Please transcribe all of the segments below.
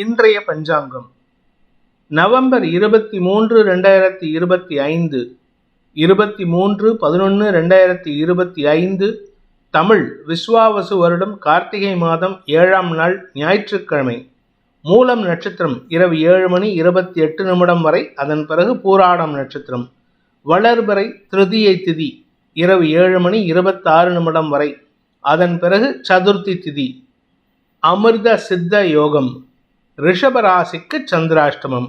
இன்றைய பஞ்சாங்கம் நவம்பர் 23, 2025, 23/11/2025, தமிழ் விஸ்வாவசு வருடம் கார்த்திகை மாதம் 7ஆம் நாள் ஞாயிற்றுக்கிழமை. மூலம் நட்சத்திரம் இரவு 7:28 வரை, அதன் பிறகு பூராடம் நட்சத்திரம். வளர்பிறை திருதியை திதி இரவு 7:26 வரை, அதன் பிறகு சதுர்த்தி திதி. அமிர்த சித்த யோகம். ரிஷபராசிக்கு சந்திராஷ்டமம்.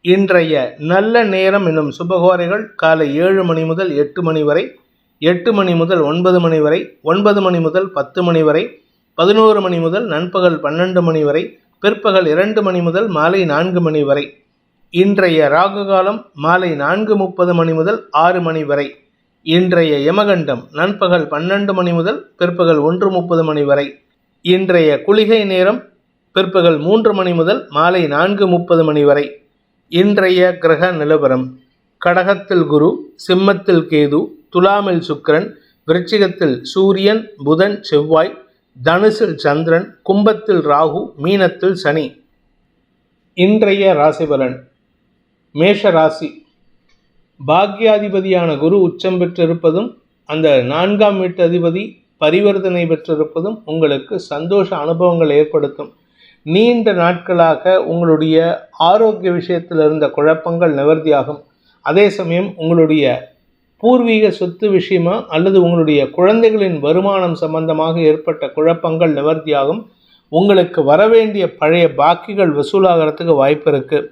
இன்றைய நல்ல நேரம் எனும் சுபகோரைகள் காலை 7 மணி முதல் 8 மணி வரை, 8 மணி முதல் 9 மணி வரை, 9 மணி முதல் 10 மணி வரை, 11 மணி முதல் நண்பகல் 12 மணி வரை, பிற்பகல் 2 மணி முதல் மாலை 4 மணி வரை. இன்றைய ராகு காலம் மாலை 4:30 மணி முதல் 6 மணி வரை. இன்றைய யமகண்டம் நண்பகல் 12 மணி முதல் பிற்பகல் 1:30 மணி வரை. இன்றைய குளிகை நேரம் பிற்பகல் 3 மணி முதல் மாலை 4:30 மணி வரை. இன்றைய கிரக நிலவரம்: கடகத்தில் குரு, சிம்மத்தில் கேது, துலாமில் சுக்கிரன், விருச்சிகத்தில் சூரியன், புதன், செவ்வாய், தனுசில் சந்திரன், கும்பத்தில் ராகு, மீனத்தில் சனி. இன்றைய ராசிபலன்: மேஷ ராசி. பாக்யாதிபதியான குரு உச்சம் பெற்றிருப்பதும் அந்த 4ஆம் வீட்டு அதிபதி பரிவர்த்தனை பெற்றிருப்பதும் உங்களுக்கு சந்தோஷ அனுபவங்கள் ஏற்படுத்தும். நீண்ட நாட்களாக உங்களுடைய ஆரோக்கிய விஷயத்தில் இருந்த குழப்பங்கள் நிவர்த்தியாகும். அதே சமயம் உங்களுடைய பூர்வீக சொத்து விஷயமா அல்லது உங்களுடைய குழந்தைகளின் வருமானம் சம்பந்தமாக ஏற்பட்ட குழப்பங்கள் நிவர்த்தியாகும். உங்களுக்கு வரவேண்டிய பழைய பாக்கிகள் வசூலாகிறதுக்கு வாய்ப்பு இருக்குது.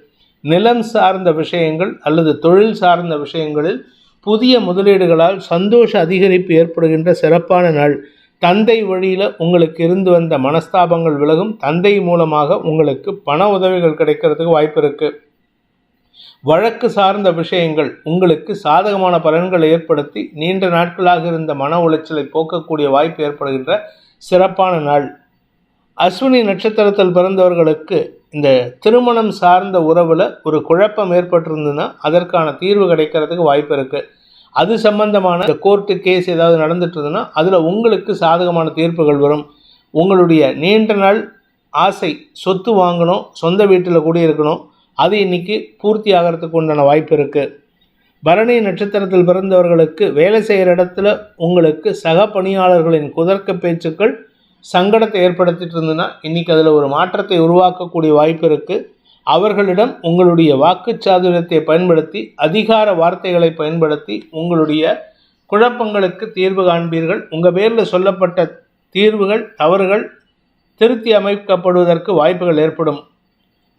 நிலம் சார்ந்த விஷயங்கள் அல்லது தொழில் சார்ந்த விஷயங்களில் புதிய முதலீடுகளால் சந்தோஷ அதிகரிப்பு ஏற்படுகின்ற சிறப்பான நாள். தந்தை வழியில் உங்களுக்கு இருந்து வந்த மனஸ்தாபங்கள் விலகும். தந்தை மூலமாக உங்களுக்கு பண உதவிகள் கிடைக்கிறதுக்கு வாய்ப்பு இருக்குது. வழக்கு சார்ந்த விஷயங்கள் உங்களுக்கு சாதகமான பலன்களை ஏற்படுத்தி நீண்ட நாட்களாக இருந்த மன உளைச்சலை போக்கக்கூடிய வாய்ப்பு ஏற்படுகின்ற சிறப்பான நாள். அஸ்வினி நட்சத்திரத்தில் பிறந்தவர்களுக்கு இந்த திருமணம் சார்ந்த உறவில் ஒரு குழப்பம் ஏற்பட்டிருந்ததுன்னா அதற்கான தீர்வு கிடைக்கிறதுக்கு வாய்ப்பு இருக்குது. அது சம்பந்தமான கோர்ட்டு கேஸ் ஏதாவது நடந்துட்டு இருந்ததுன்னா அதில் உங்களுக்கு சாதகமான தீர்ப்புகள் வரும். உங்களுடைய நீண்ட நாள் ஆசை சொத்து வாங்கணும், சொந்த வீட்டில் குடியிருக்கணும், அது இன்னைக்கு பூர்த்தி ஆகிறதுக்கு உண்டான வாய்ப்பு இருக்குது. பரணி நட்சத்திரத்தில் பிறந்தவர்களுக்கு வேலை செய்கிற இடத்துல உங்களுக்கு சக பணியாளர்களின் குதர்க்க பேச்சுக்கள் சங்கடத்தை ஏற்படுத்திட்டு இருந்ததுன்னா இன்றைக்கி அதில் ஒரு மாற்றத்தை உருவாக்கக்கூடிய வாய்ப்பு இருக்குது. அவர்களிடம் உங்களுடைய வாக்குச்சாதுரியத்தை பயன்படுத்தி அதிகார வார்த்தைகளை பயன்படுத்தி உங்களுடைய குழப்பங்களுக்கு தீர்வு காண்பீர்கள். உங்கள் பேரில் சொல்லப்பட்ட தீர்வுகள் தவறுகள் திருத்தி அமைக்கப்படுவதற்கு வாய்ப்புகள் ஏற்படும்.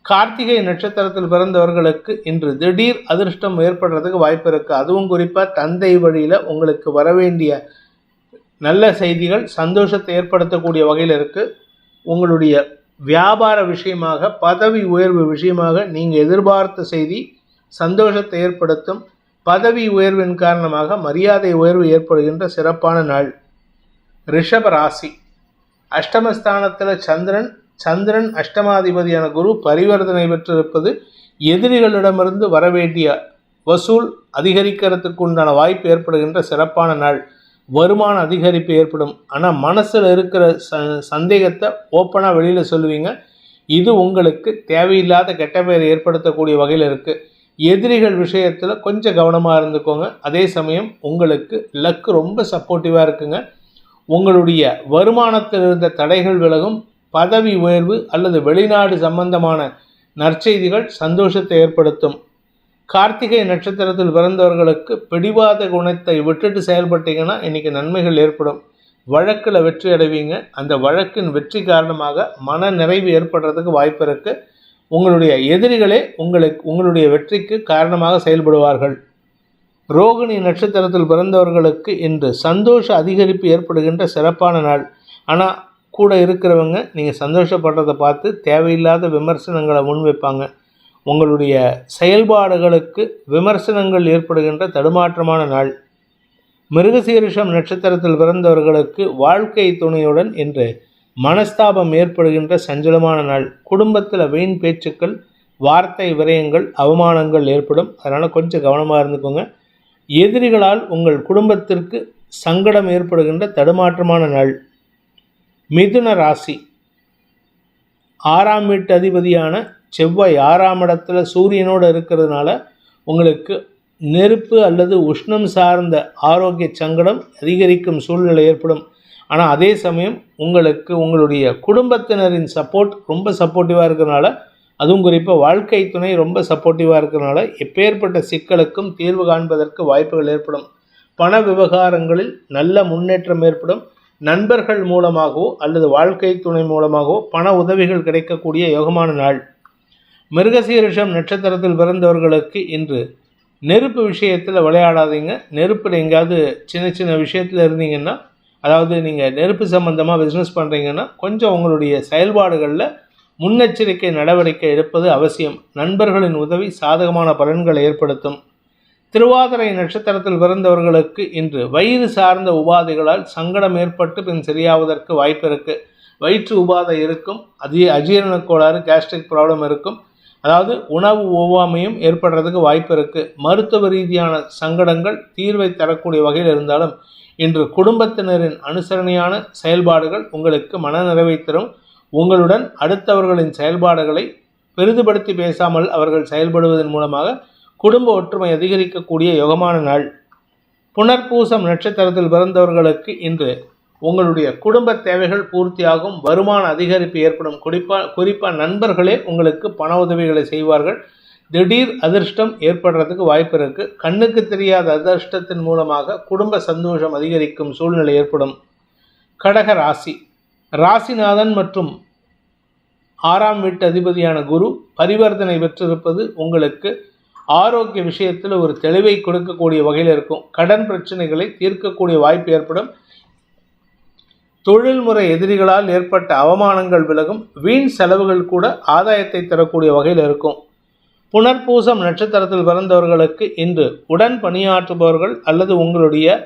கார்த்திகை நட்சத்திரத்தில் பிறந்தவர்களுக்கு இன்று திடீர் அதிர்ஷ்டம் ஏற்படுறதுக்கு வாய்ப்பு இருக்குது. அதுவும் குறிப்பாக தந்தை வழியில் உங்களுக்கு வரவேண்டிய நல்ல செய்திகள் சந்தோஷத்தை ஏற்படுத்தக்கூடிய வகையில் இருக்குது. உங்களுடைய வியாபார விஷயமாக, பதவி உயர்வு விஷயமாக நீங்கள் எதிர்பார்த்த செய்தி சந்தோஷத்தை ஏற்படுத்தும். பதவி உயர்வின் காரணமாக மரியாதை உயர்வு ஏற்படுகின்ற சிறப்பான நாள். ரிஷப ராசி. அஷ்டமஸ்தானத்தில் சந்திரன் அஷ்டமாதிபதியான குரு பரிவர்த்தனை பெற்றிருப்பது எதிரிகளிடமிருந்து வரவேண்டிய வசூல் அதிகரிக்கிறதுக்கு உண்டான வாய்ப்பு ஏற்படுகின்ற சிறப்பான நாள். வருமான அதிகரிப்பு ஏற்படும். ஆனால் மனசில் இருக்கிற சந்தேகத்தை ஓப்பனாக வெளியில் சொல்லுவீங்க. இது உங்களுக்கு தேவையில்லாத கெட்ட பெயரை ஏற்படுத்தக்கூடிய வகையில் இருக்குது. எதிரிகள் விஷயத்தில் கொஞ்சம் கவனமாக இருந்துக்கோங்க. அதே சமயம் உங்களுக்கு லக்கு ரொம்ப சப்போர்ட்டிவாக இருக்குங்க. உங்களுடைய வருமானத்தில் இருந்த தடைகள் விலகும். பதவி உயர்வு அல்லது வெளிநாடு சம்பந்தமான நற்செய்திகள் சந்தோஷத்தை ஏற்படுத்தும். கார்த்திகை நட்சத்திரத்தில் பிறந்தவர்களுக்கு பிடிவாத குணத்தை விட்டுட்டு செயல்பட்டீங்கன்னா இன்றைக்கி நன்மைகள் ஏற்படும். வழக்கில் வெற்றி அடைவீங்க. அந்த வழக்கின் வெற்றி காரணமாக மன நிறைவு ஏற்படுறதுக்கு வாய்ப்பு இருக்குது. உங்களுடைய எதிரிகளே உங்களுடைய வெற்றிக்கு காரணமாக செயல்படுவார்கள். ரோகிணி நட்சத்திரத்தில் பிறந்தவர்களுக்கு இன்று சந்தோஷ அதிகரிப்பு ஏற்படுகின்ற சிறப்பான நாள். ஆனால் கூட இருக்கிறவங்க நீங்கள் சந்தோஷப்படுறதை பார்த்து தேவையில்லாத விமர்சனங்களை முன்வைப்பாங்க. உங்களுடைய செயல்பாடுகளுக்கு விமர்சனங்கள் ஏற்படுகின்ற தடுமாற்றமான நாள். மிருகசீரிஷம் நட்சத்திரத்தில் பிறந்தவர்களுக்கு வாழ்க்கை துணையுடன் இன்று மனஸ்தாபம் ஏற்படுகின்ற சஞ்சலமான நாள். குடும்பத்தில் வீண் பேச்சுக்கள், வார்த்தை விரயங்கள், அவமானங்கள் ஏற்படும். அதனால் கொஞ்சம் கவனமாக இருந்துக்கோங்க. எதிரிகளால் உங்கள் குடும்பத்திற்கு சங்கடம் ஏற்படுகின்ற தடுமாற்றமான நாள். மிதுன ராசி. 6ஆம் வீட்டு அதிபதியான செவ்வாய் 6ஆம் இடத்துல சூரியனோடு இருக்கிறதுனால உங்களுக்கு நெருப்பு அல்லது உஷ்ணம் சார்ந்த ஆரோக்கிய சங்கடம் அதிகரிக்கும் சூழ்நிலை ஏற்படும். ஆனால் அதே சமயம் உங்களுக்கு உங்களுடைய குடும்பத்தினரின் சப்போர்ட் ரொம்ப சப்போர்ட்டிவாக இருக்கிறனால, அதுவும் குறிப்பாக வாழ்க்கை துணை ரொம்ப சப்போர்ட்டிவாக இருக்கிறனால எப்பேற்பட்ட சிக்கலுக்கும் தீர்வு காண்பதற்கு வாய்ப்புகள் ஏற்படும். பண விவகாரங்களில் நல்ல முன்னேற்றம் ஏற்படும். நண்பர்கள் மூலமாகவோ அல்லது வாழ்க்கை துணை மூலமாகவோ பண உதவிகள் கிடைக்கக்கூடிய யோகமான நாள். மிருகசீரிஷம் நட்சத்திரத்தில் பிறந்தவர்களுக்கு இன்று நெருப்பு விஷயத்தில் விளையாடாதீங்க. நெருப்பில் எங்கேயாவது சின்ன சின்ன விஷயத்தில் இருந்தீங்கன்னா, அதாவது நீங்கள் நெருப்பு சம்பந்தமாக பிஸ்னஸ் பண்ணுறீங்கன்னா கொஞ்சம் உங்களுடைய செயல்பாடுகளில் முன்னெச்சரிக்கை நடவடிக்கை எடுப்பது அவசியம். நண்பர்களின் உதவி சாதகமான பலன்களை ஏற்படுத்தும். திருவாதிரை நட்சத்திரத்தில் பிறந்தவர்களுக்கு இன்று வயிறு சார்ந்த உபாதைகளால் சங்கடம் ஏற்பட்டு பின் சரியாவதற்கு வாய்ப்பு இருக்குது. வயிற்று உபாதை இருக்கும், அஜீரண கோளாறு கேஸ்ட்ரிக் ப்ராப்ளம் இருக்கும், அதாவது உணவு ஒவ்வாமையும் ஏற்படுறதுக்கு வாய்ப்பு இருக்குது. மருத்துவ ரீதியான சங்கடங்கள் தீர்வை தரக்கூடிய வகையில் இருந்தாலும் இன்று குடும்பத்தினரின் அனுசரணையான செயல்பாடுகள் உங்களுக்கு மனநிறைவை தரும். உங்களுடன் அடுத்தவர்களின் செயல்பாடுகளை பெரிதுபடுத்தி பேசாமல் அவர்கள் செயல்படுவதன் மூலமாக குடும்ப ஒற்றுமை அதிகரிக்கக்கூடிய யோகமான நாள். புனர்பூசம் நட்சத்திரத்தில் பிறந்தவர்களுக்கு இன்று உங்களுடைய குடும்ப தேவைகள் பூர்த்தியாகும். வருமான அதிகரிப்பு ஏற்படும். குறிப்பாக நண்பர்களே உங்களுக்கு பண உதவிகளை செய்வார்கள். திடீர் அதிர்ஷ்டம் ஏற்படுறதுக்கு வாய்ப்பு இருக்குது. கண்ணுக்கு தெரியாத அதிர்ஷ்டத்தின் மூலமாக குடும்ப சந்தோஷம் அதிகரிக்கும் சூழ்நிலை ஏற்படும். கடக ராசி. ராசிநாதன் மற்றும் 6ஆம் வீட்டு அதிபதியான குரு பரிவர்த்தனை பெற்றிருப்பது உங்களுக்கு ஆரோக்கிய விஷயத்தில் ஒரு தெளிவை கொடுக்கக்கூடிய வகையில் இருக்கும். கடன் பிரச்சனைகளை தீர்க்கக்கூடிய வாய்ப்பு ஏற்படும். தொழில்முறை எதிரிகளால் ஏற்பட்ட அவமானங்கள் விலகும். வீண் செலவுகள் கூட ஆதாயத்தை தரக்கூடிய வகையில் இருக்கும். புனர்பூசம் நட்சத்திரத்தில் பிறந்தவர்களுக்கு இன்று உடன் பணியாற்றுபவர்கள் அல்லது உங்களுடைய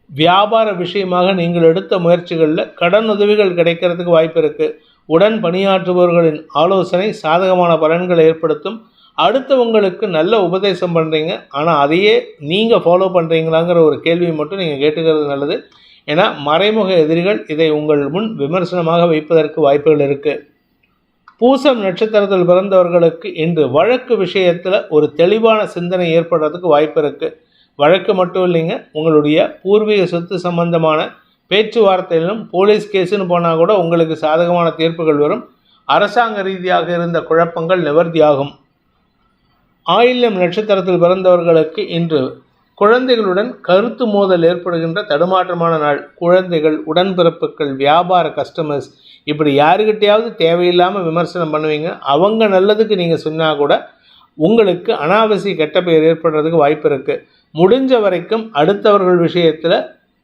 வியாபார விஷயமாக நீங்கள் எடுத்த முயற்சிகளில் கடன் உதவிகள் கிடைக்கிறதுக்கு வாய்ப்பு இருக்குது. உடன் பணியாற்றுபவர்களின் ஆலோசனை சாதகமான பலன்களை ஏற்படுத்தும். அடுத்தவங்களுக்கு நல்ல உபதேசம் பண்ணுறீங்க, ஆனால் அதையே நீங்கள் ஃபாலோ பண்ணுறீங்களாங்கிற ஒரு கேள்வியை மட்டும் நீங்கள் கேட்டுக்கிறது நல்லது. ஏன்னா மறைமுக எதிரிகள் இதை உங்கள் முன் விமர்சனமாக வைப்பதற்கு வாய்ப்புகள் இருக்குது. பூசம் நட்சத்திரத்தில் பிறந்தவர்களுக்கு இன்று வழக்கு விஷயத்தில் ஒரு தெளிவான சிந்தனை ஏற்படுறதுக்கு வாய்ப்பு இருக்குது. வழக்கு மட்டும் இல்லைங்க, உங்களுடைய பூர்வீக சொத்து சம்பந்தமான பேச்சுவார்த்தையிலும் போலீஸ் கேஸுன்னு போனால் கூட உங்களுக்கு சாதகமான தீர்ப்புகள் வரும். அரசாங்க ரீதியாக இருந்த குழப்பங்கள் நிவர்த்தியாகும். ஆயில்யம் நட்சத்திரத்தில் பிறந்தவர்களுக்கு இன்று குழந்தைகளுடன் கருத்து மோதல் ஏற்படுகின்ற தடுமாற்றமான நாள். குழந்தைகள், உடன்பிறப்புகள், வியாபார கஸ்டமர்ஸ் இப்படி யாருக்கிட்டையாவது தேவையில்லாமல் விமர்சனம் பண்ணுவீங்க. அவங்க நல்லதுக்கு நீங்கள் சொன்னால் கூட உங்களுக்கு அனாவசிய கெட்ட பெயர் ஏற்படுறதுக்கு வாய்ப்பு இருக்குது. முடிஞ்ச வரைக்கும் அடுத்தவர்கள் விஷயத்தில்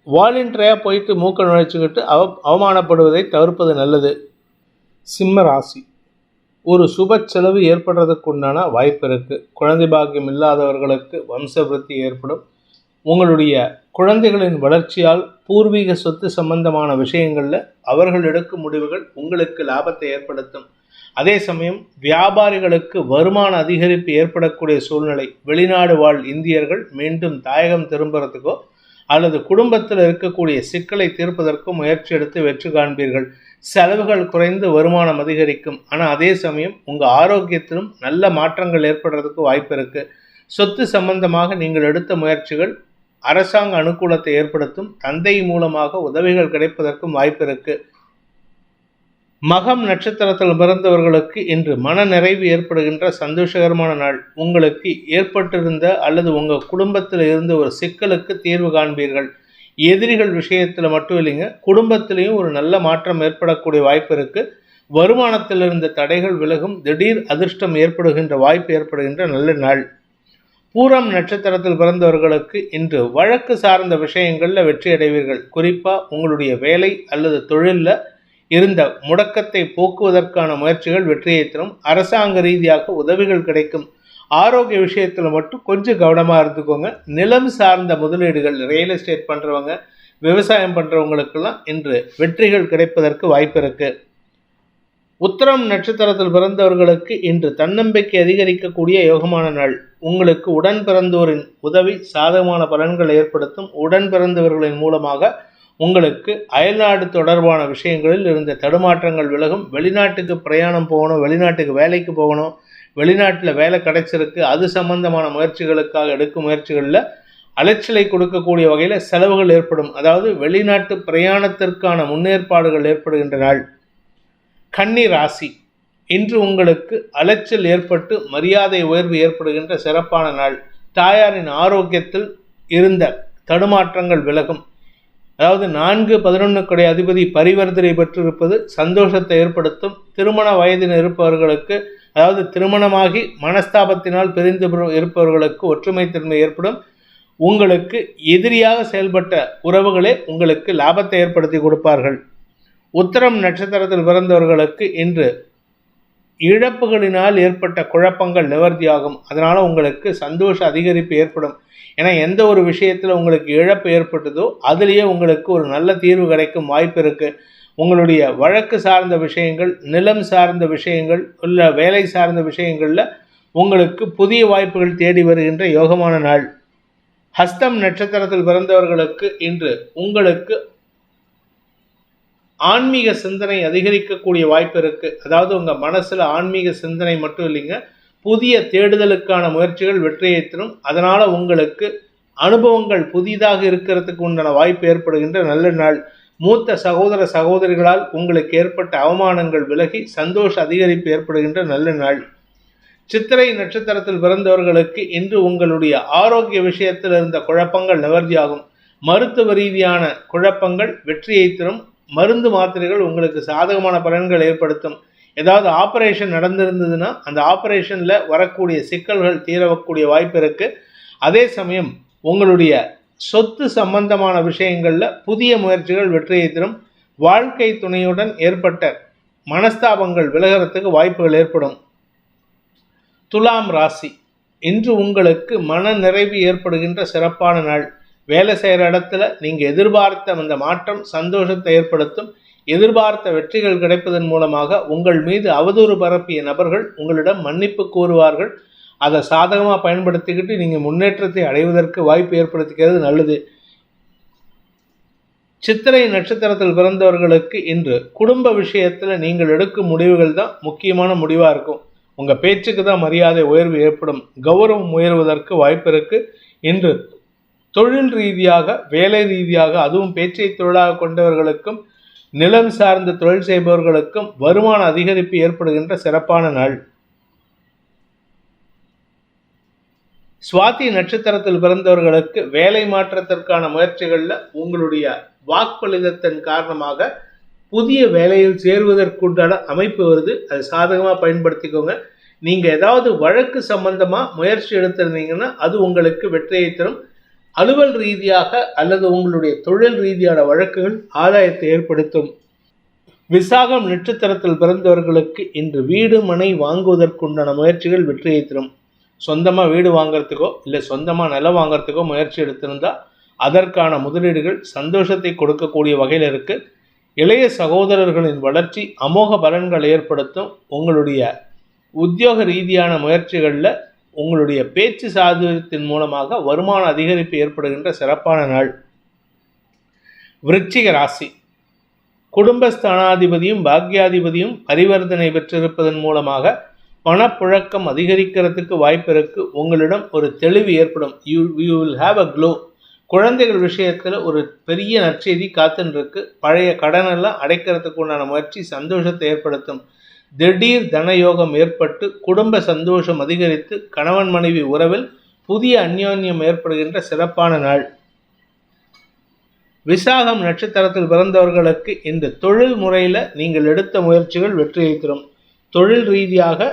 வாலண்டியராக போயிட்டு மூக்க நுழைச்சிக்கிட்டு அவமானப்படுவதை தவிர்ப்பது நல்லது. சிம்ம ராசி. ஒரு சுப செலவு ஏற்படுறதுக்கு உண்டான வாய்ப்பு இருக்குது. குழந்தை பாக்கியம் இல்லாதவர்களுக்கு வம்சவிருத்தி ஏற்படும். உங்களுடைய குழந்தைகளின் வளர்ச்சியால் பூர்வீக சொத்து சம்பந்தமான விஷயங்களில் அவர்கள் எடுக்கும் முடிவுகள் உங்களுக்கு லாபத்தை ஏற்படுத்தும். அதே சமயம் வியாபாரிகளுக்கு வருமான அதிகரிப்பு ஏற்படக்கூடிய சூழ்நிலை. வெளிநாடு வாழ் இந்தியர்கள் மீண்டும் தாயகம் திரும்புறதுக்கோ அல்லது குடும்பத்தில் இருக்கக்கூடிய சிக்கலை தீர்ப்பதற்கோ முயற்சி எடுத்து வெற்றி காண்பீர்கள். செலவுகள் குறைந்து வருமானம் அதிகரிக்கும். ஆனால் அதே சமயம் உங்கள் ஆரோக்கியத்திலும் நல்ல மாற்றங்கள் ஏற்படுறதுக்கு வாய்ப்பு இருக்குது. சொத்து சம்பந்தமாக நீங்கள் எடுத்த முயற்சிகள் அரசாங்க அனுகூலத்தை ஏற்படுத்தும். தந்தை மூலமாக உதவிகள் கிடைப்பதற்கும் வாய்ப்பு இருக்குது. மகம் நட்சத்திரத்தில் பிறந்தவர்களுக்கு இன்று மன நிறைவு ஏற்படுகின்ற சந்தோஷகரமான நாள். உங்களுக்கு ஏற்பட்டிருந்த அல்லது உங்கள் குடும்பத்தில் இருந்த ஒரு சிக்கலுக்கு தீர்வு காண்பீர்கள். எதிரிகள் விஷயத்தில் மட்டும் இல்லைங்க, குடும்பத்திலையும் ஒரு நல்ல மாற்றம் ஏற்படக்கூடிய வாய்ப்பு இருக்குது. வருமானத்தில் இருந்த தடைகள் விலகும். திடீர் அதிர்ஷ்டம் ஏற்படுகின்ற வாய்ப்பு ஏற்படுகின்ற நல்ல நாள். பூரம் நட்சத்திரத்தில் பிறந்தவர்களுக்கு இன்று வழக்கு சார்ந்த விஷயங்களில் வெற்றி அடைவீர்கள். குறிப்பாக உங்களுடைய வேலை அல்லது தொழிலில் இருந்த முடக்கத்தை போக்குவதற்கான முயற்சிகள் வெற்றியை தரும். அரசாங்க ரீதியாக உதவிகள் கிடைக்கும். ஆரோக்கிய விஷயத்தில் மட்டும் கொஞ்சம் கவனமாக இருந்துக்கோங்க. நிலம் சார்ந்த முதலீடுகள், ரியல் எஸ்டேட் பண்ணுறவங்க, விவசாயம் பண்ணுறவங்களுக்கெல்லாம் இன்று வெற்றிகள் கிடைப்பதற்கு வாய்ப்பு இருக்குது. உத்திரம் நட்சத்திரத்தில் பிறந்தவர்களுக்கு இன்று தன்னம்பிக்கை அதிகரிக்கக்கூடிய யோகமான நாள். உங்களுக்கு உடன் பிறந்தோரின் உதவி சாதகமான பலன்களை ஏற்படுத்தும். உடன் பிறந்தவர்களின் மூலமாக உங்களுக்கு அயல்நாடு தொடர்பான விஷயங்களில் இருந்த தடுமாற்றங்கள் விலகும். வெளிநாட்டுக்கு பிரயாணம் போகணும், வெளிநாட்டுக்கு வேலைக்கு போகணும், வெளிநாட்டில் வேலை கிடைச்சிருக்கு, அது சம்பந்தமான முயற்சிகளுக்காக எடுக்கும் முயற்சிகளில் அலைச்சலை கொடுக்கக்கூடிய வகையில் செலவுகள் ஏற்படும். அதாவது வெளிநாட்டு பிரயாணத்திற்கான முன்னேற்பாடுகள் ஏற்படுகின்ற நாள். கன்னி ராசி, இன்று உங்களுக்கு அலைச்சல் ஏற்பட்டு மரியாதை உயர்வு ஏற்படுகின்ற சிறப்பான நாள். தாயாரின் ஆரோக்கியத்தில் இருந்த தடுமாற்றங்கள் விலகும். அதாவது 4-11 அதிபதி பரிவர்த்தனை பெற்றிருப்பது சந்தோஷத்தை ஏற்படுத்தும். திருமண வயதில் இருப்பவர்களுக்கு, அதாவது திருமணமாகி மனஸ்தாபத்தினால் பிரிந்து இருப்பவர்களுக்கு ஒற்றுமைத்தன்மை ஏற்படும். உங்களுக்கு எதிரியாக செயல்பட்ட உறவுகளே உங்களுக்கு லாபத்தை ஏற்படுத்தி கொடுப்பார்கள். உத்திரம் நட்சத்திரத்தில் பிறந்தவர்களுக்கு இன்று இழப்புகளினால் ஏற்பட்ட குழப்பங்கள் நிவர்த்தியாகும். அதனால் உங்களுக்கு சந்தோஷ அதிகரிப்பு ஏற்படும். ஏன்னா எந்த ஒரு விஷயத்தில் உங்களுக்கு இழப்பு ஏற்பட்டதோ அதுலேயே உங்களுக்கு ஒரு நல்ல தீர்வு கிடைக்கும் வாய்ப்பு இருக்குது. உங்களுடைய வழக்கு சார்ந்த விஷயங்கள், நிலம் சார்ந்த விஷயங்கள், இல்லை வேலை சார்ந்த விஷயங்களில் உங்களுக்கு புதிய வாய்ப்புகள் தேடி வருகின்ற யோகமான நாள். ஹஸ்தம் நட்சத்திரத்தில் பிறந்தவர்களுக்கு இன்று உங்களுக்கு ஆன்மீக சிந்தனை அதிகரிக்கக்கூடிய வாய்ப்பு இருக்குது. அதாவது உங்கள் மனசில் ஆன்மீக சிந்தனை மட்டும் இல்லைங்க, புதிய தேடுதலுக்கான முயற்சிகள் வெற்றியை தரும். அதனால் உங்களுக்கு அனுபவங்கள் புதிதாக இருக்கிறதுக்கு உண்டான வாய்ப்பு ஏற்படுகின்ற நல்ல நாள். மூத்த சகோதர சகோதரிகளால் உங்களுக்கு ஏற்பட்ட அவமானங்கள் விலகி சந்தோஷ அதிகரிப்பு ஏற்படுகின்ற நல்ல நாள். சித்திரை நட்சத்திரத்தில் பிறந்தவர்களுக்கு இன்று உங்களுடைய ஆரோக்கிய விஷயத்தில் இருந்த குழப்பங்கள் நிவர்த்தியாகும். மருத்துவ ரீதியான குழப்பங்கள் வெற்றியை தரும். மருந்து மாத்திரைகள் உங்களுக்கு சாதகமான பலன்கள் ஏற்படுத்தும். ஏதாவது ஆப்ரேஷன் நடந்திருந்ததுன்னா அந்த ஆப்ரேஷனில் வரக்கூடிய சிக்கல்கள் தீரக்கூடிய வாய்ப்பு இருக்குது. அதே சமயம் உங்களுடைய சொத்து சம்பந்தமான விஷயங்களில் புதிய முயற்சிகள் வெற்றியை தரும். வாழ்க்கை துணையுடன் ஏற்பட்ட மனஸ்தாபங்கள் விலகிறதுக்கு வாய்ப்புகள் ஏற்படும். துலாம் ராசி, இன்று உங்களுக்கு மன நிறைவு ஏற்படுகின்ற சிறப்பான நாள். வேலை செய்கிற இடத்துல நீங்கள் எதிர்பார்த்த அந்த மாற்றம் சந்தோஷத்தை ஏற்படுத்தும். எதிர்பார்த்த வெற்றிகள் கிடைப்பதன் மூலமாக உங்கள் மீது அவதூறு பரப்பிய நபர்கள் உங்களிடம் மன்னிப்பு கூறுவார்கள். அதை சாதகமாக பயன்படுத்திக்கிட்டு நீங்கள் முன்னேற்றத்தை அடைவதற்கு வாய்ப்பு ஏற்படுத்திக்கிறது நல்லது. சித்திரை நட்சத்திரத்தில் பிறந்தவர்களுக்கு இன்று குடும்ப விஷயத்தில் நீங்கள் எடுக்கும் முடிவுகள் தான் முக்கியமான முடிவாக இருக்கும். உங்கள் பேச்சுக்கு தான் மரியாதை உயர்வு ஏற்படும். கௌரவம் உயர்வதற்கு வாய்ப்பு இருக்குது. இன்று தொழில் ரீதியாக, வேலை ரீதியாக, அதுவும் பேச்சை தொழிலாக கொண்டவர்களுக்கும் நிலம் சார்ந்த தொழில் செய்பவர்களுக்கும் வருமான அதிகரிப்பு ஏற்படுகின்ற சிறப்பான நாள். சுவாதி நட்சத்திரத்தில் பிறந்தவர்களுக்கு வேலை மாற்றத்திற்கான முயற்சிகளில் உங்களுடைய வாக்குப்பளிதத்தின் காரணமாக புதிய வேலையில் சேருவதற்குண்டான அமைப்பு வருது. அது சாதகமாக பயன்படுத்திக்கோங்க. நீங்கள் ஏதாவது வழக்கு சம்பந்தமாக முயற்சி எடுத்திருந்தீங்கன்னா அது உங்களுக்கு வெற்றியை தரும். அலுவல் ரீதியாக அல்லது உங்களுடைய தொழில் ரீதியான வழக்குகள் ஆதாயத்தை ஏற்படுத்தும். விசாகம் நட்சத்திரத்தில் பிறந்தவர்களுக்கு இன்று வீடு மனை வாங்குவதற்குண்டான முயற்சிகள் வெற்றியை தரும். சொந்தமாக வீடு வாங்கிறதுக்கோ இல்லை சொந்தமாக நிலம் வாங்கிறதுக்கோ முயற்சி எடுத்திருந்தால் அதற்கான முதலீடுகள் சந்தோஷத்தை கொடுக்கக்கூடிய வகையில் இருக்குது. இளைய சகோதரர்களின் வளர்ச்சி அமோக பலன்கள் ஏற்படுத்தும். உங்களுடைய உத்தியோக ரீதியான முயற்சிகளில் உங்களுடைய பேச்சு சாதுரியத்தின் மூலமாக வருமான அதிகரிப்பு ஏற்படுகின்ற சிறப்பான நாள். விருச்சிக ராசி, குடும்பஸ்தானாதிபதியும் பாக்யாதிபதியும் பரிவர்த்தனை பெற்றிருப்பதன் மூலமாக பணப்புழக்கம் அதிகரிக்கிறதுக்கு வாய்ப்பு இருக்குது. உங்களிடம் ஒரு தெளிவு ஏற்படும். You will have a glow. குழந்தைகள் விஷயத்தில் ஒரு பெரிய நற்செய்தி காத்துன்னு இருக்கு. பழைய கடனெல்லாம் அடைக்கிறதுக்கு உண்டான முயற்சி சந்தோஷத்தை ஏற்படுத்தும். திடீர் தனயோகம் ஏற்பட்டு குடும்ப சந்தோஷம் அதிகரித்து கணவன் மனைவி உறவில் புதிய அந்யோன்யம் ஏற்படுகின்ற சிறப்பான நாள். விசாகம் நட்சத்திரத்தில் பிறந்தவர்களுக்கு இந்த தொழில் முறையில் நீங்கள் எடுத்த முயற்சிகள் வெற்றியை தரும். தொழில் ரீதியாக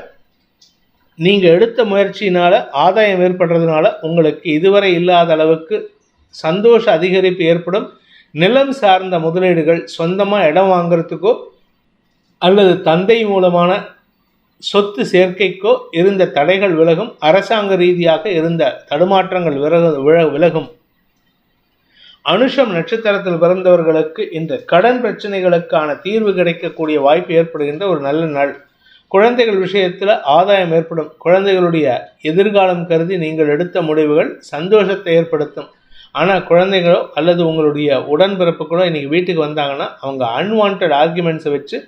நீங்கள் எடுத்த முயற்சியினால் ஆதாயம் ஏற்படுறதுனால உங்களுக்கு இதுவரை இல்லாத அளவுக்கு சந்தோஷ அதிகரிப்பு ஏற்படும். நிலம் சார்ந்த முதலீடுகள், சொந்தமாக இடம் வாங்கிறதுக்கோ அல்லது தந்தை மூலமான சொத்து சேர்க்கைக்கோ இருந்த தடைகள் விலகும். அரசாங்க ரீதியாக இருந்த தடுமாற்றங்கள் விலகும். அனுஷம் நட்சத்திரத்தில் பிறந்தவர்களுக்கு இந்த கடன் பிரச்சனைகளுக்கான தீர்வு கிடைக்கக்கூடிய வாய்ப்பு ஏற்படுகின்ற ஒரு நல்ல நாள். குழந்தைகள் விஷயத்தில் ஆதாயம் ஏற்படும். குழந்தைகளுடைய எதிர்காலம் கருதி நீங்கள் எடுத்த முடிவுகள் சந்தோஷத்தை ஏற்படுத்தும். ஆனால் குழந்தைகளோ அல்லது உங்களுடைய உடன்பிறப்புகளோ இன்றைக்கி வீட்டுக்கு வந்தாங்கன்னா அவங்க அன்வான்ட் ஆர்குமெண்ட்ஸை வச்சு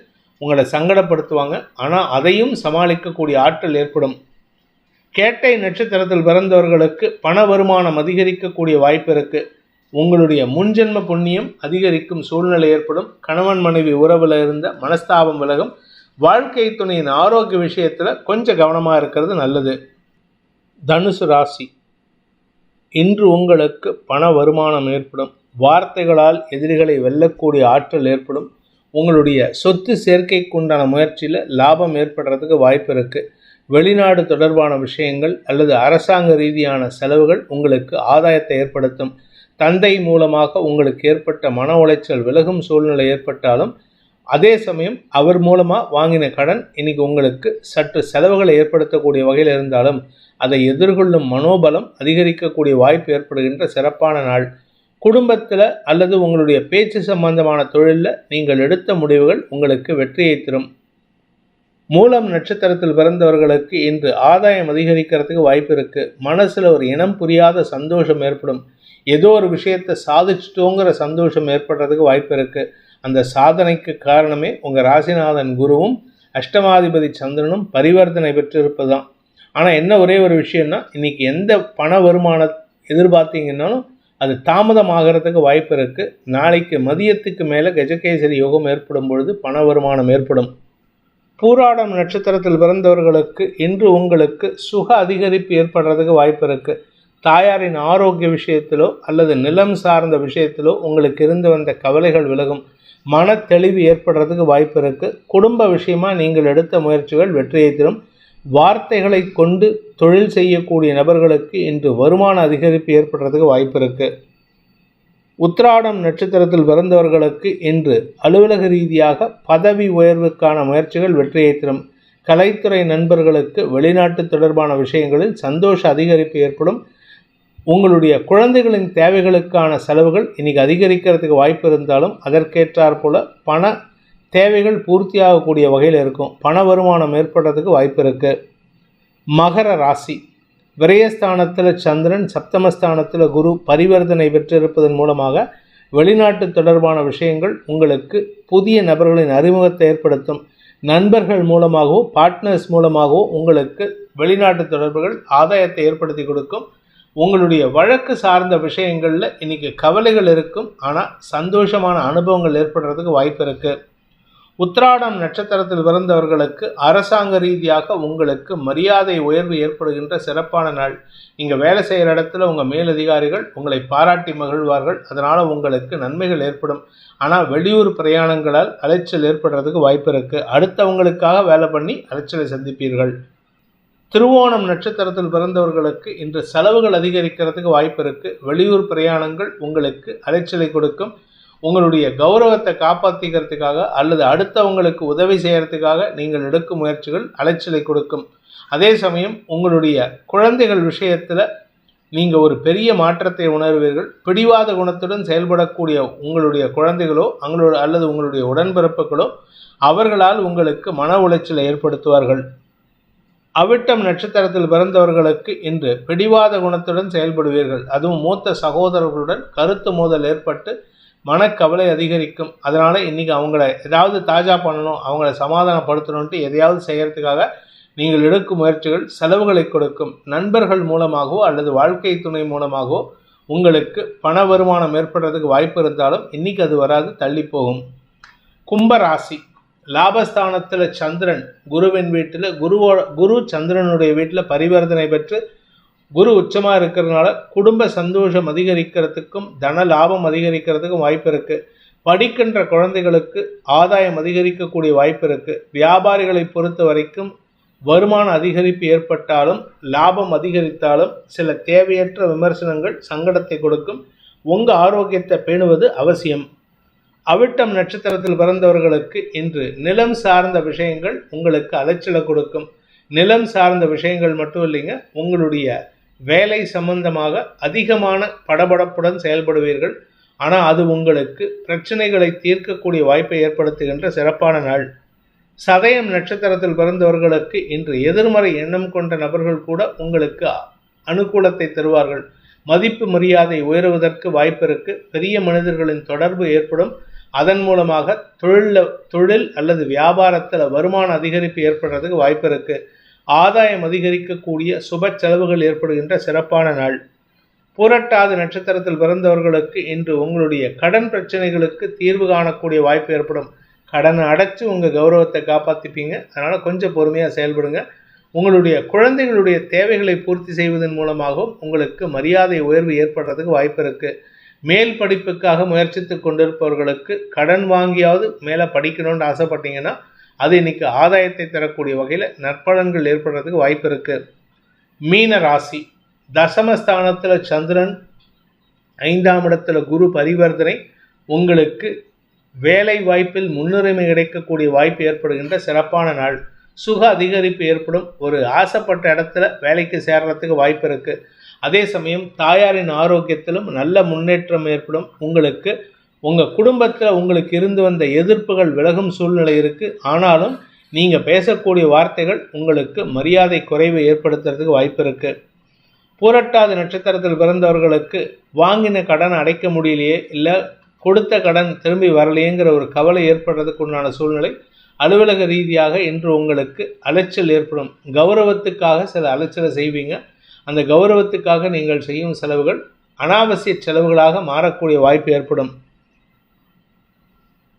உங்களை சங்கடப்படுத்துவாங்க. ஆனால் அதையும் சமாளிக்கக்கூடிய ஆற்றல் ஏற்படும். கேட்டை நட்சத்திரத்தில் பிறந்தவர்களுக்கு பண வருமானம் அதிகரிக்கக்கூடிய வாய்ப்பு இருக்குது. உங்களுடைய முன்ஜென்ம புண்ணியம் அதிகரிக்கும் சூழ்நிலை ஏற்படும். கணவன் மனைவி உறவில் இருந்த மனஸ்தாபம் விலகும். வாழ்க்கை துணையின் ஆரோக்கிய விஷயத்தில் கொஞ்சம் கவனமாக இருக்கிறது நல்லது. தனுசு ராசி, இன்று உங்களுக்கு பண வருமானம் ஏற்படும். வார்த்தைகளால் எதிரிகளை வெல்லக்கூடிய ஆற்றல் ஏற்படும். உங்களுடைய சொத்து சேர்க்கைக்கு உண்டான முயற்சியில் லாபம் ஏற்படுறதுக்கு வாய்ப்பு இருக்குது. வெளிநாடு தொடர்பான விஷயங்கள் அல்லது அரசாங்க ரீதியான செலவுகள் உங்களுக்கு ஆதாயத்தை ஏற்படுத்தும். தந்தை மூலமாக உங்களுக்கு ஏற்பட்ட மன உளைச்சல் விலகும் சூழ்நிலை ஏற்பட்டாலும் அதே சமயம் அவர் மூலமாக வாங்கின கடன் இன்னைக்கு உங்களுக்கு சற்று செலவுகளை ஏற்படுத்தக்கூடிய வகையில் இருந்தாலும் அதை எதிர்கொள்ளும் மனோபலம் அதிகரிக்கக்கூடிய வாய்ப்பு ஏற்படுகின்ற சிறப்பான நாள். குடும்பத்தில் அல்லது உங்களுடைய பேச்சு சம்பந்தமான தொழிலில் நீங்கள் எடுத்த முடிவுகள் உங்களுக்கு வெற்றியை தரும். மூலம் நட்சத்திரத்தில் பிறந்தவர்களுக்கு இன்று ஆதாயம் அதிகரிக்கிறதுக்கு வாய்ப்பு இருக்குது. மனசில் ஒரு இனம் புரியாத சந்தோஷம் ஏற்படும். ஏதோ ஒரு விஷயத்தை சாதிச்சிட்டோங்கிற சந்தோஷம் ஏற்படுறதுக்கு வாய்ப்பு இருக்குது. அந்த சாதனைக்கு காரணமே உங்கள் ராசிநாதன் குருவும் அஷ்டமாதிபதி சந்திரனும் பரிவர்த்தனை பெற்றிருப்பது தான். ஆனால் என்ன ஒரே ஒரு விஷயம்னா, இன்றைக்கி எந்த பண வருமானம் எதிர்பார்த்தீங்கன்னாலும் அது தாமதமாகிறதுக்கு வாய்ப்பு இருக்குது. நாளைக்கு மதியத்துக்கு மேலே கஜகேசரி யோகம் ஏற்படும் பொழுது பண வருமானம் ஏற்படும். பூராடம் நட்சத்திரத்தில் பிறந்தவர்களுக்கு இன்று உங்களுக்கு சுக அதிகரிப்பு ஏற்படுறதுக்கு வாய்ப்பு இருக்குது. தாயாரின் ஆரோக்கிய விஷயத்திலோ அல்லது நிலம் சார்ந்த விஷயத்திலோ உங்களுக்கு இருந்து வந்த கவலைகள் விலகும். மன தெளிவு ஏற்படுறதுக்கு வாய்ப்பு இருக்குது. குடும்ப விஷயமாக நீங்கள் எடுத்த முயற்சிகள் வெற்றியை தரும். வார்த்தைகளை கொண்டு தொழில் செய்யக்கூடிய நபர்களுக்கு இன்று வருமான அதிகரிப்பு ஏற்படுறதுக்கு வாய்ப்பு இருக்குது. உத்திராடம் நட்சத்திரத்தில் பிறந்தவர்களுக்கு இன்று அலுவலக ரீதியாக பதவி உயர்வுக்கான முயற்சிகள் வெற்றியை தரும். கலைத்துறை நண்பர்களுக்கு வெளிநாட்டு தொடர்பான விஷயங்களில் சந்தோஷ அதிகரிப்பு ஏற்படும். உங்களுடைய குழந்தைகளின் தேவைகளுக்கான செலவுகள் இன்றைக்கி அதிகரிக்கிறதுக்கு வாய்ப்பு இருந்தாலும் அதற்கேற்றாற் போல பண தேவைகள் பூர்த்தியாகக்கூடிய வகையில் இருக்கும். பண வருமானம் ஏற்படுறதுக்கு வாய்ப்பு இருக்குது. மகர ராசி, விரயஸ்தானத்தில் சந்திரன், சப்தமஸ்தானத்தில் குரு பரிவர்த்தனை பெற்றிருப்பதன் மூலமாக வெளிநாட்டு தொடர்பான விஷயங்கள் உங்களுக்கு புதிய நபர்களின் அறிமுகத்தை ஏற்படுத்தும். நண்பர்கள் மூலமாகவோ பார்ட்னர்ஸ் மூலமாகவோ உங்களுக்கு வெளிநாட்டு தொடர்புகள் ஆதாயத்தை ஏற்படுத்தி கொடுக்கும். உங்களுடைய வழக்கு சார்ந்த விஷயங்களில் இன்றைக்கி கவலைகள் இருக்கும். ஆனால் சந்தோஷமான அனுபவங்கள் ஏற்படுறதுக்கு வாய்ப்பு இருக்குது. உத்திராடம் நட்சத்திரத்தில் பிறந்தவர்களுக்கு அரசாங்க ரீதியாக உங்களுக்கு மரியாதை உயர்வு ஏற்படுகின்ற சிறப்பான நாள். நீங்கள் வேலை செய்கிற இடத்துல உங்கள் மேலதிகாரிகள் உங்களை பாராட்டி மகிழ்வார்கள். அதனால் உங்களுக்கு நன்மைகள் ஏற்படும். ஆனால் வெளியூர் பிரயாணங்களால் அலைச்சல் ஏற்படுறதுக்கு வாய்ப்பு இருக்குது. அடுத்தவங்களுக்காக வேலை பண்ணி அலைச்சலை சந்திப்பீர்கள். திருவோணம் நட்சத்திரத்தில் பிறந்தவர்களுக்கு இன்று செலவுகள் அதிகரிக்கிறதுக்கு வாய்ப்பு இருக்குது. வெளியூர் பிரயாணங்கள் உங்களுக்கு அலைச்சலை கொடுக்கும். உங்களுடைய கௌரவத்தை காப்பாற்றிக்கிறதுக்காக அல்லது அடுத்தவங்களுக்கு உதவி செய்கிறதுக்காக நீங்கள் எடுக்கும் முயற்சிகள் அலைச்சலை கொடுக்கும். அதே சமயம் உங்களுடைய குழந்தைகள் விஷயத்தில் நீங்கள் ஒரு பெரிய மாற்றத்தை உணர்வீர்கள். பிடிவாத குணத்துடன் செயல்படக்கூடிய உங்களுடைய குழந்தைகளோ அல்லது உங்களுடைய உடன்பிறப்புகளோ அவர்களால் உங்களுக்கு மன உளைச்சலை ஏற்படுத்துவார்கள். அவிட்டம் நட்சத்திரத்தில் பிறந்தவர்களுக்கு இன்று பிடிவாத குணத்துடன் செயல்படுவீர்கள். அதுவும் மூத்த சகோதரர்களுடன் கருத்து மோதல் ஏற்பட்டு மனக்கவலை அதிகரிக்கும். அதனால் இன்றைக்கி அவங்கள ஏதாவது தாஜா பண்ணணும், அவங்கள சமாதானப்படுத்தணுன்ட்டு எதையாவது செய்கிறதுக்காக நீங்கள் எடுக்கும் முயற்சிகள் செலவுகளை கொடுக்கும். நண்பர்கள் மூலமாகவோ அல்லது வாழ்க்கை துணை மூலமாகவோ உங்களுக்கு பண வருமானம் ஏற்படுறதுக்கு வாய்ப்பு இருந்தாலும் இன்றைக்கி அது வராது, தள்ளி போகும். கும்பராசி, லாபஸ்தானத்தில் சந்திரன் குருவின் வீட்டில் குரு சந்திரனுடைய வீட்டில் பரிவர்த்தனை பெற்று குரு உச்சமாக இருக்கிறதுனால குடும்ப சந்தோஷம் அதிகரிக்கிறதுக்கும் தன லாபம் அதிகரிக்கிறதுக்கும் வாய்ப்பு இருக்குது. படிக்கின்ற குழந்தைகளுக்கு ஆதாயம் அதிகரிக்கக்கூடிய வாய்ப்பு இருக்குது. வியாபாரிகளை பொறுத்த வரைக்கும் வருமான அதிகரிப்பு ஏற்பட்டாலும் லாபம் அதிகரித்தாலும் சில தேவையற்ற விமர்சனங்கள் சங்கடத்தை கொடுக்கும். உங்கள் ஆரோக்கியத்தை பேணுவது அவசியம். அவிட்டம் நட்சத்திரத்தில் பிறந்தவர்களுக்கு இன்று நிலம் சார்ந்த விஷயங்கள் உங்களுக்கு அலைச்சலை கொடுக்கும். நிலம் சார்ந்த விஷயங்கள் மட்டும் இல்லைங்க, உங்களுடைய வேலை சம்பந்தமாக அதிகமான படபடப்புடன் செயல்படுவீர்கள். ஆனால் அது உங்களுக்கு பிரச்சனைகளை தீர்க்கக்கூடிய வாய்ப்பை ஏற்படுத்துகின்ற சிறப்பான நாள். சதயம் நட்சத்திரத்தில் பிறந்தவர்களுக்கு இன்று எதிர்மறை எண்ணம் கொண்ட நபர்கள் கூட உங்களுக்கு அனுகூலத்தை தருவார்கள். மதிப்பு மரியாதை உயருவதற்கு வாய்ப்பு இருக்கு. பெரிய மனிதர்களின் தொடர்பு ஏற்படும். அதன் மூலமாக தொழில் அல்லது வியாபாரத்தில் வருமான அதிகரிப்பு ஏற்படுறதுக்கு வாய்ப்பு இருக்கு. ஆதாயம் அதிகரிக்கக்கூடிய சுப செலவுகள் ஏற்படுகின்ற சிறப்பான நாள். பூரட்டாதி நட்சத்திரத்தில் பிறந்தவர்களுக்கு இன்று உங்களுடைய கடன் பிரச்சனைகளுக்கு தீர்வு காணக்கூடிய வாய்ப்பு ஏற்படும். கடனை அடைச்சு உங்கள் கௌரவத்தை காப்பாற்றிப்பீங்க. அதனால் கொஞ்சம் பொறுமையாக செயல்படுங்க. உங்களுடைய குழந்தைகளுடைய தேவைகளை பூர்த்தி செய்வதன் மூலமாகவும் உங்களுக்கு மரியாதை உயர்வு ஏற்படுறதுக்கு வாய்ப்பு இருக்குது. மேல் படிப்புக்காக முயற்சித்து கொண்டிருப்பவர்களுக்கு கடன் வாங்கியாவது மேலே படிக்கணும்னு ஆசைப்பட்டீங்கன்னா அது இன்னைக்கு ஆதாயத்தை தரக்கூடிய வகையில் நற்பலன்கள் ஏற்படுறதுக்கு வாய்ப்பு இருக்குது. மீன ராசி, தசமஸ்தானத்தில் சந்திரன், 5ஆம் இடத்துல குரு பரிவர்த்தனை உங்களுக்கு வேலை வாய்ப்பில் முன்னுரிமை கிடைக்கக்கூடிய வாய்ப்பு ஏற்படுகின்ற சிறப்பான நாள். சுக அதிகரிப்பு ஏற்படும். ஒரு ஆசைப்பட்ட இடத்துல வேலைக்கு சேர்றதுக்கு வாய்ப்பு இருக்குது. அதே சமயம் தாயாரின் ஆரோக்கியத்திலும் நல்ல முன்னேற்றம் ஏற்படும். உங்களுக்கு உங்கள் குடும்பத்தில் உங்களுக்கு இருந்து வந்த எதிர்ப்புகள் விலகும் சூழ்நிலை இருக்குது. ஆனாலும் நீங்கள் பேசக்கூடிய வார்த்தைகள் உங்களுக்கு மரியாதை குறைவை ஏற்படுத்துறதுக்கு வாய்ப்பு இருக்குது. பூரட்டாதி நட்சத்திரத்தில் பிறந்தவர்களுக்கு வாங்கின கடன் அடைக்க முடியலையே, இல்லை கொடுத்த கடன் திரும்பி வரலையேங்கிற ஒரு கவலை ஏற்படுறதுக்கு உண்டான சூழ்நிலை. அலுவலக ரீதியாக இன்று உங்களுக்கு அலைச்சல் ஏற்படும். கௌரவத்துக்காக சில அலைச்சலை செய்வீங்க. அந்த கௌரவத்துக்காக நீங்கள் செய்யும் செலவுகள் அனாவசிய செலவுகளாக மாறக்கூடிய வாய்ப்பு ஏற்படும்.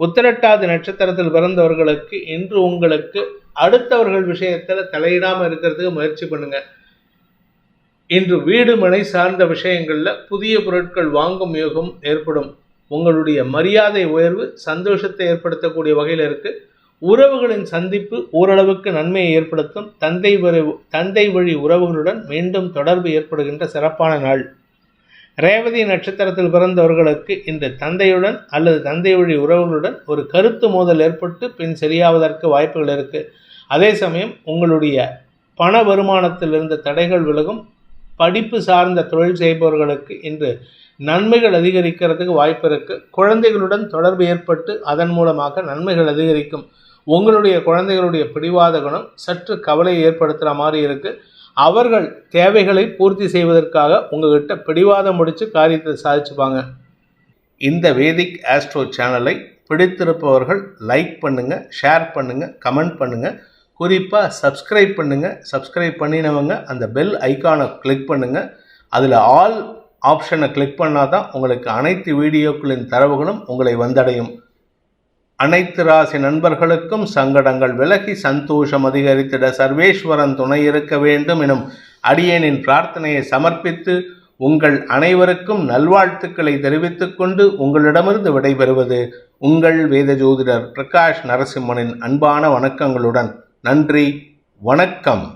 உத்திரட்டாதி நட்சத்திரத்தில் பிறந்தவர்களுக்கு இன்று உங்களுக்கு அடுத்தவர்கள் விஷயத்தில் தலையிடாமல் இருக்கிறதுக்கு முயற்சி பண்ணுங்க. இன்று வீடு மனை சார்ந்த விஷயங்களில் புதிய பொருட்கள் வாங்கும் யோகம் ஏற்படும். உங்களுடைய மரியாதை உயர்வு சந்தோஷத்தை ஏற்படுத்தக்கூடிய வகையில் இருக்குது. உறவுகளின் சந்திப்பு ஓரளவுக்கு நன்மையை ஏற்படுத்தும். தந்தை வழி உறவுகளுடன் மீண்டும் தொடர்பு ஏற்படுகின்ற சிறப்பான நாள். ரேவதி நட்சத்திரத்தில் பிறந்தவர்களுக்கு இன்று தந்தையுடன் அல்லது தந்தை வழி உறவுகளுடன் ஒரு கருத்து மோதல் ஏற்பட்டு பின் சரியாவதற்கு வாய்ப்புகள் இருக்குது. அதே சமயம் உங்களுடைய பண வருமானத்தில் இருந்த தடைகள் விலகும். படிப்பு சார்ந்த தொழில் செய்பவர்களுக்கு இன்று நன்மைகள் அதிகரிக்கிறதுக்கு வாய்ப்பு இருக்குது. குழந்தைகளுடன் தொடர்பு ஏற்பட்டு அதன் மூலமாக நன்மைகள் அதிகரிக்கும். உங்களுடைய குழந்தைகளுடைய பிடிவாத குணம் சற்று கவலையை ஏற்படுத்துகிற மாதிரி இருக்குது. அவர்கள் தேவைகளை பூர்த்தி செய்வதற்காக உங்கள்கிட்ட பிடிவாதம் முடித்து காரியத்தை சாதிச்சுப்பாங்க. இந்த வேதிக் ஆஸ்ட்ரோ சேனலை பிடித்திருப்பவர்கள் லைக் பண்ணுங்கள், ஷேர் பண்ணுங்கள், கமெண்ட் பண்ணுங்கள். குறிப்பாக சப்ஸ்கிரைப் பண்ணுங்கள். சப்ஸ்கிரைப் பண்ணினவங்க அந்த பெல் ஐக்கானை கிளிக் பண்ணுங்கள். அதில் ஆல் ஆப்ஷனை கிளிக் பண்ணால் தான் உங்களுக்கு அனைத்து வீடியோக்களின் தரவுகளும் உங்களை வந்தடையும். அனைத்து ராசி நண்பர்களுக்கும் சங்கடங்கள் விலகி சந்தோஷம் அதிகரித்திட சர்வேஸ்வரன் துணை இருக்க வேண்டும் எனும் அடியேனின் பிரார்த்தனையை சமர்ப்பித்து உங்கள் அனைவருக்கும் நல்வாழ்த்துக்களை தெரிவித்துக் கொண்டு உங்களிடமிருந்து விடைபெறுவது உங்கள் வேத ஜோதிடர் பிரகாஷ் நரசிம்மனின் அன்பான வணக்கங்களுடன். நன்றி, வணக்கம்.